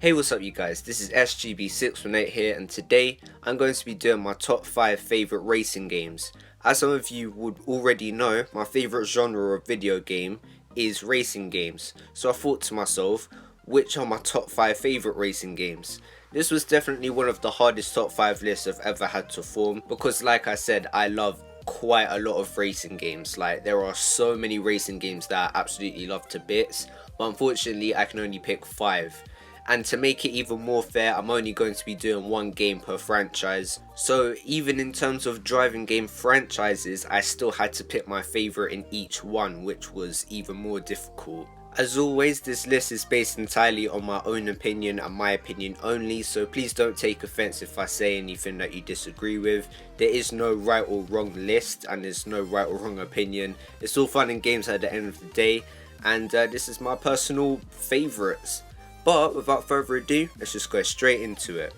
Hey, what's up you guys, this is SGB618 here, and today I'm going to be doing my top 5 favourite racing games. As some of you would already know, my favourite genre of video game is racing games, so I thought to myself, which are my top 5 favourite racing games? This was definitely one of the hardest top 5 lists I've ever had to form, because like I said, I love quite a lot of racing games. Like, there are so many racing games that I absolutely love to bits, but unfortunately I can only pick 5. And to make it even more fair, I'm only going to be doing one game per franchise. So even in terms of driving game franchises, I still had to pick my favourite in each one, which was even more difficult. As always, this list is based entirely on my own opinion and my opinion only, so please don't take offence if I say anything that you disagree with. There is no right or wrong list, and there's no right or wrong opinion. It's all fun and games at the end of the day, and this is my personal favourites. But without further ado, let's just go straight into it.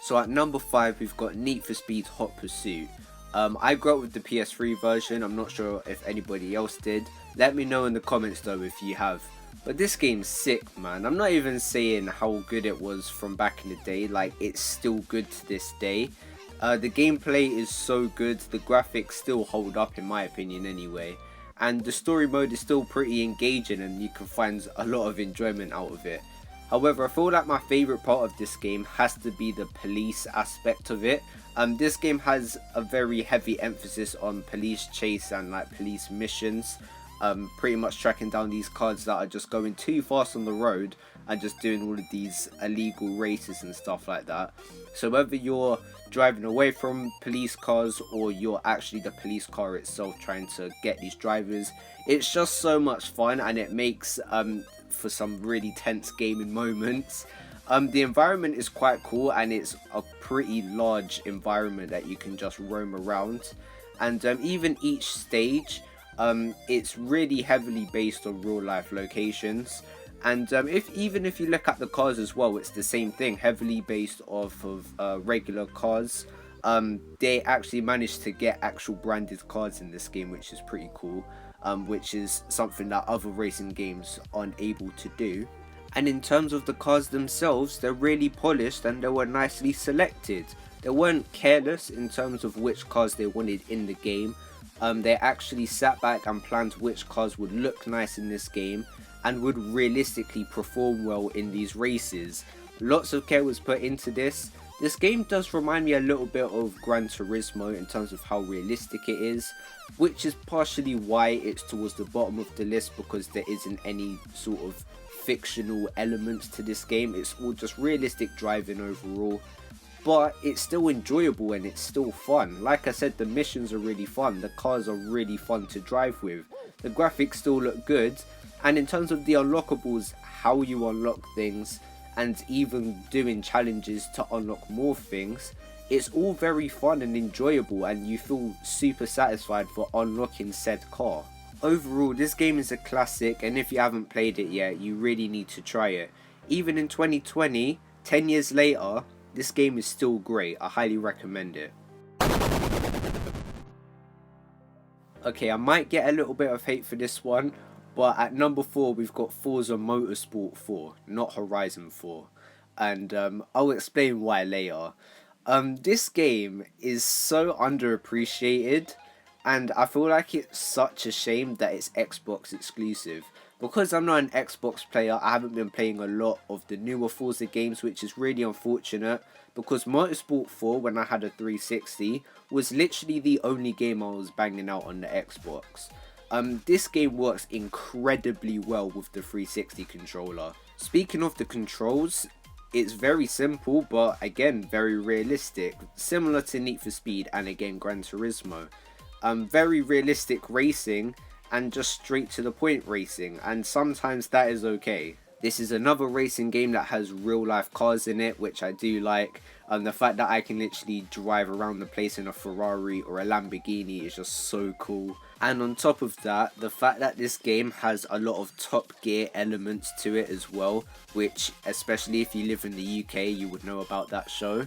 So at number 5 we've got Need for Speed Hot Pursuit. I grew up with the PS3 version, I'm not sure if anybody else did. Let me know in the comments though if you have. But this game's sick, man. I'm not even saying how good it was from back in the day, like it's still good to this day. The gameplay is so good, the graphics still hold up in my opinion anyway. And the story mode is still pretty engaging and you can find a lot of enjoyment out of it. However, I feel like my favourite part of this game has to be the police aspect of it. This game has a very heavy emphasis on police chase and like police missions. Pretty much tracking down these cars that are just going too fast on the road and just doing all of these illegal races and stuff like that. So whether you're driving away from police cars or you're actually the police car itself trying to get these drivers, it's just so much fun, and it makes for some really tense gaming moments. The environment is quite cool, and it's a pretty large environment that you can just roam around, and even each stage it's really heavily based on real life locations. And even if you look at the cars as well, it's the same thing, heavily based off of regular cars. They actually managed to get actual branded cars in this game, which is pretty cool, which is something that other racing games aren't able to do. And in terms of the cars themselves, they're really polished and they were nicely selected. They weren't careless in terms of which cars they wanted in the game. They actually sat back and planned which cars would look nice in this game and would realistically perform well in these races. Lots of care was put into this. This game does remind me a little bit of Gran Turismo in terms of how realistic it is, which is partially why it's towards the bottom of the list, because there isn't any sort of fictional elements to this game. It's all just realistic driving overall, but it's still enjoyable and it's still fun. Like I said, the missions are really fun, the cars are really fun to drive with, the graphics still look good, and in terms of the unlockables, how you unlock things and even doing challenges to unlock more things, it's all very fun and enjoyable, and you feel super satisfied for unlocking said car. Overall, this game is a classic, and if you haven't played it yet, you really need to try it. Even in 2020, 10 years later, this game is still great. I highly recommend it. Okay, I might get a little bit of hate for this one, but at number 4 we've got Forza Motorsport 4, not Horizon 4. And I'll explain why later. This game is so underappreciated, and I feel like it's such a shame that it's Xbox exclusive. Because I'm not an Xbox player, I haven't been playing a lot of the newer Forza games, which is really unfortunate, because Motorsport 4, when I had a 360, was literally the only game I was banging out on the Xbox. This game works incredibly well with the 360 controller. Speaking of the controls, it's very simple, but again, very realistic, similar to Need for Speed and again Gran Turismo. Very realistic racing and just straight to the point racing, and sometimes that is okay. This is another racing game that has real life cars in it, which I do like. The fact that I can literally drive around the place in a Ferrari or a Lamborghini is just so cool. And on top of that, the fact that this game has a lot of Top Gear elements to it as well, which especially if you live in the UK you would know about that show.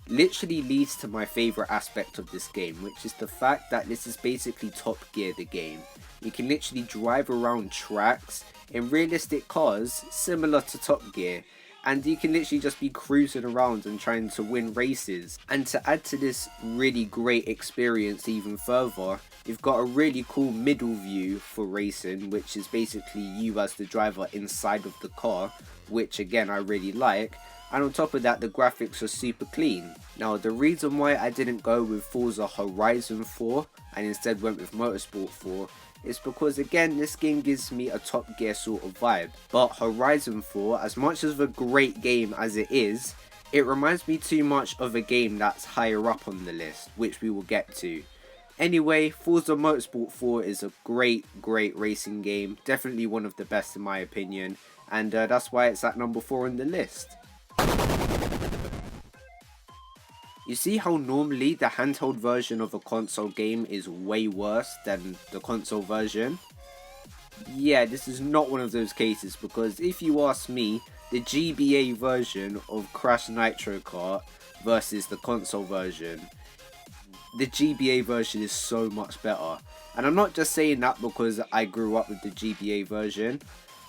literally leads to my favourite aspect of this game, which is the fact that this is basically Top Gear the game. You can literally drive around tracks in realistic cars similar to Top Gear, and you can literally just be cruising around and trying to win races. And to add to this really great experience even further, you've got a really cool middle view for racing, which is basically you as the driver inside of the car, which again I really like. And on top of that, the graphics are super clean. Now, the reason why I didn't go with Forza Horizon 4 and instead went with Motorsport 4 is because, again, this game gives me a Top Gear sort of vibe. But Horizon 4, as much as a great game as it is, it reminds me too much of a game that's higher up on the list, which we will get to. Anyway, Forza Motorsport 4 is a great racing game, definitely one of the best in my opinion, and that's why it's at number 4 on the list. You see how normally the handheld version of a console game is way worse than the console version? Yeah, this is not one of those cases, because if you ask me, the GBA version of Crash Nitro Kart versus the console version, the GBA version is so much better. And I'm not just saying that because I grew up with the GBA version,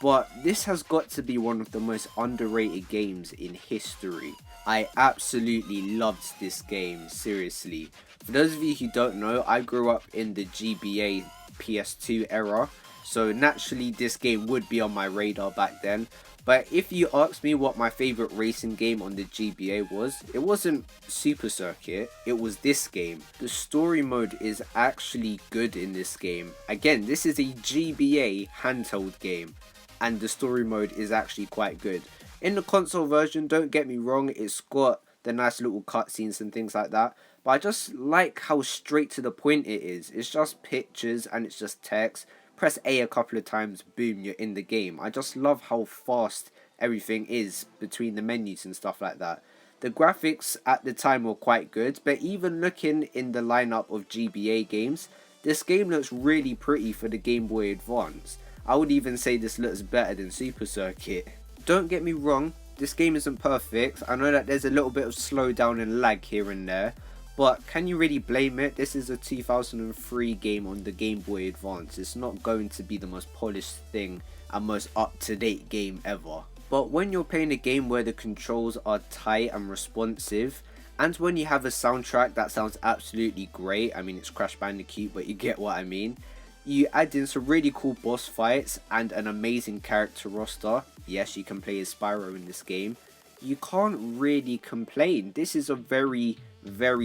but this has got to be one of the most underrated games in history. I absolutely loved this game, seriously. For those of you who don't know, I grew up in the GBA PS2 era, so naturally this game would be on my radar back then. But if you ask me what my favourite racing game on the GBA was, it wasn't Super Circuit, it was this game. The story mode is actually good in this game. Again, this is a GBA handheld game, and the story mode is actually quite good. In the console version, don't get me wrong, it's got the nice little cutscenes and things like that, but I just like how straight to the point it is. It's just pictures and it's just text. Press A a couple of times, boom, you're in the game. I just love how fast everything is between the menus and stuff like that. The graphics at the time were quite good, but even looking in the lineup of GBA games, this game looks really pretty for the Game Boy Advance. I would even say this looks better than Super Circuit. Don't get me wrong, this game isn't perfect. I know that there's a little bit of slowdown and lag here and there, but can you really blame it? This is a 2003 game on the Game Boy Advance. It's not going to be the most polished thing and most up-to-date game ever. But when you're playing a game where the controls are tight and responsive, and when you have a soundtrack that sounds absolutely great, I mean it's Crash Bandicoot, but you get what I mean. You add in some really cool boss fights and an amazing character roster. Yes, you can play as Spyro in this game. You can't really complain. This is a very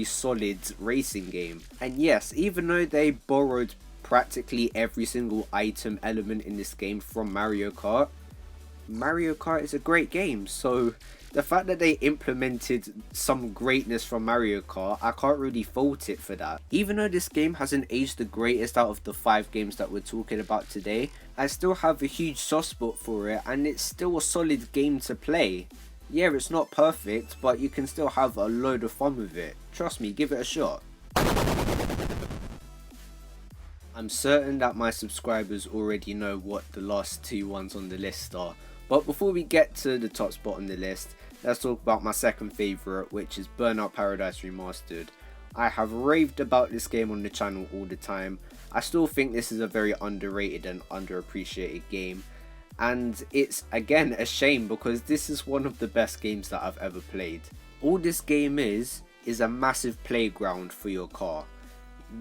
solid racing game. And yes, even though they borrowed practically every single item element in this game from Mario Kart, Mario Kart is a great game. So the fact that they implemented some greatness from Mario Kart, I can't really fault it for that. Even though this game hasn't aged the greatest out of the 5 games that we're talking about today, I still have a huge soft spot for it, and it's still a solid game to play. Yeah, it's not perfect, but you can still have a load of fun with it. Trust me, give it a shot. I'm certain that my subscribers already know what the last 2 ones on the list are. But before we get to the top spot on the list, let's talk about my second favourite, which is Burnout Paradise Remastered. I have raved about this game on the channel all the time. I still think this is a very underrated and underappreciated game. And it's again a shame because this is one of the best games that I've ever played. All this game is a massive playground for your car.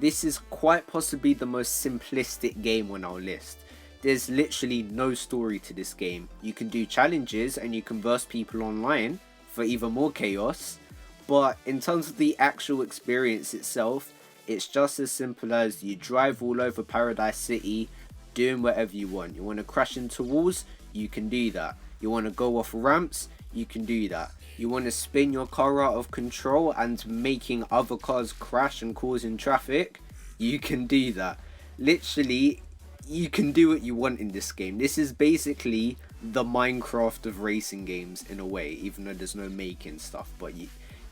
This is quite possibly the most simplistic game on our list. There's literally no story to this game. You can do challenges and you can verse people online for even more chaos, but in terms of the actual experience itself, it's just as simple as you drive all over Paradise City doing whatever you want. You want to crash into walls? You can do that. You want to go off ramps? You can do that. You want to spin your car out of control and making other cars crash and causing traffic? You can do that. Literally, you can do what you want in this game. This is basically the Minecraft of racing games in a way, even though there's no making stuff, but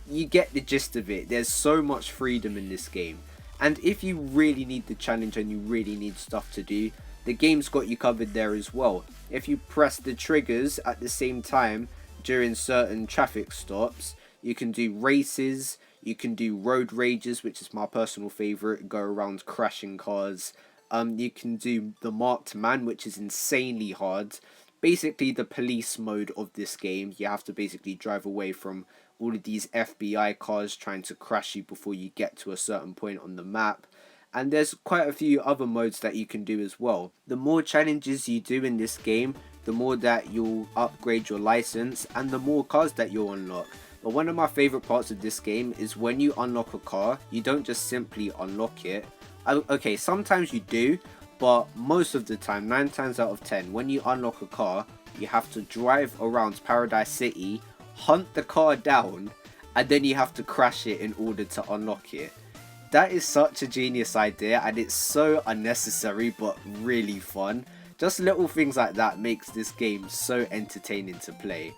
you get the gist of it. There's so much freedom in this game, and if you really need the challenge and you really need stuff to do, the game's got you covered there as well. If you press the triggers at the same time during certain traffic stops, You can do races, you can do road rages, which is my personal favourite, go around crashing cars. You can do the marked man, which is insanely hard. Basically the police mode of this game. You have to basically drive away from all of these FBI cars trying to crash you before you get to a certain point on the map. And there's quite a few other modes that you can do as well. The more challenges you do in this game, the more that you'll upgrade your license and the more cars that you'll unlock. But one of my favourite parts of this game is when you unlock a car, you don't just simply unlock it. Okay, sometimes you do, but most of the time, 9 times out of 10, when you unlock a car, you have to drive around Paradise City, hunt the car down, and then you have to crash it in order to unlock it. That is such a genius idea, and it's so unnecessary but really fun. Just little things like that makes this game so entertaining to play.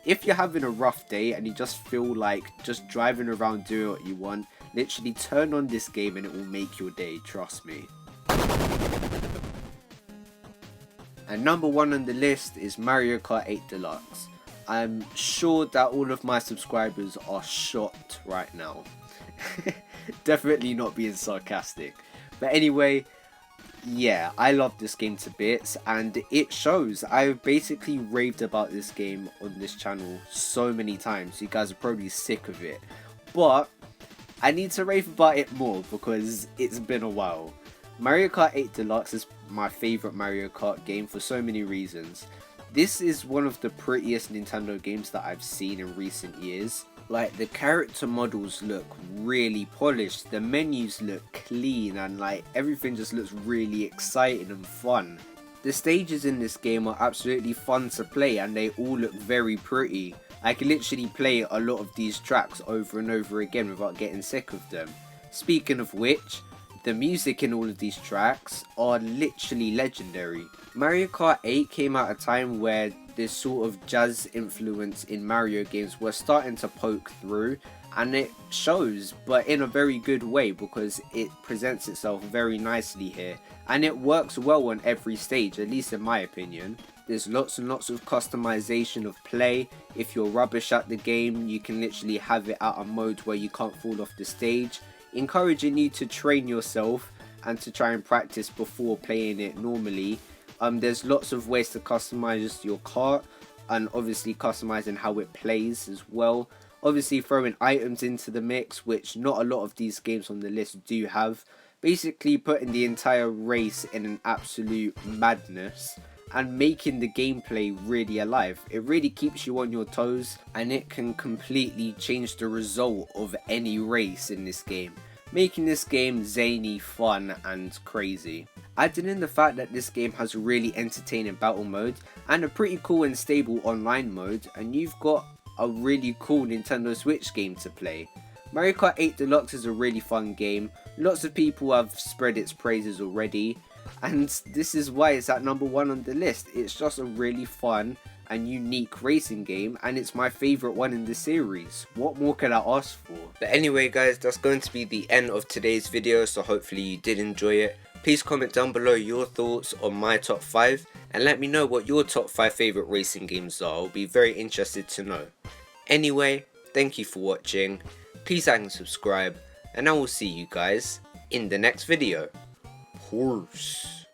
If you're having a rough day and you just feel like just driving around doing what you want, literally turn on this game and it will make your day, trust me. And number 1 on the list is Mario Kart 8 Deluxe. I'm sure that all of my subscribers are shocked right now. Definitely not being sarcastic. But anyway, yeah, I love this game to bits and it shows. I've basically raved about this game on this channel so many times. You guys are probably sick of it. But I need to rave about it more because it's been a while. Mario Kart 8 Deluxe is my favourite Mario Kart game for so many reasons. This is one of the prettiest Nintendo games that I've seen in recent years. Like, the character models look really polished, the menus look clean, and like everything just looks really exciting and fun. The stages in this game are absolutely fun to play and they all look very pretty. I can literally play a lot of these tracks over and over again without getting sick of them. Speaking of which, the music in all of these tracks are literally legendary. Mario Kart 8 came at a time where this sort of jazz influence in Mario games was starting to poke through, and it shows, but in a very good way because it presents itself very nicely here and it works well on every stage, at least in my opinion. There's lots and lots of customization of play. If you're rubbish at the game, you can literally have it at a mode where you can't fall off the stage, encouraging you to train yourself and to try and practice before playing it normally. There's lots of ways to customize your kart and obviously customizing how it plays as well. Obviously throwing items into the mix, which not a lot of these games on the list do have. Basically putting the entire race in an absolute madness and making the gameplay really alive. It really keeps you on your toes and it can completely change the result of any race in this game, making this game zany, fun and crazy. Adding in the fact that this game has a really entertaining battle mode and a pretty cool and stable online mode, and you've got a really cool Nintendo Switch game to play. Mario Kart 8 Deluxe is a really fun game. Lots of people have spread its praises already, and this is why it's at number 1 on the list. It's just a really fun and unique racing game, and it's my favourite one in the series. What more could I ask for? But anyway guys, that's going to be the end of today's video, so hopefully you did enjoy it. Please comment down below your thoughts on my top 5 and let me know what your top 5 favourite racing games are. I'll be very interested to know. Anyway, thank you for watching. Please like and subscribe, and I will see you guys in the next video. Horse.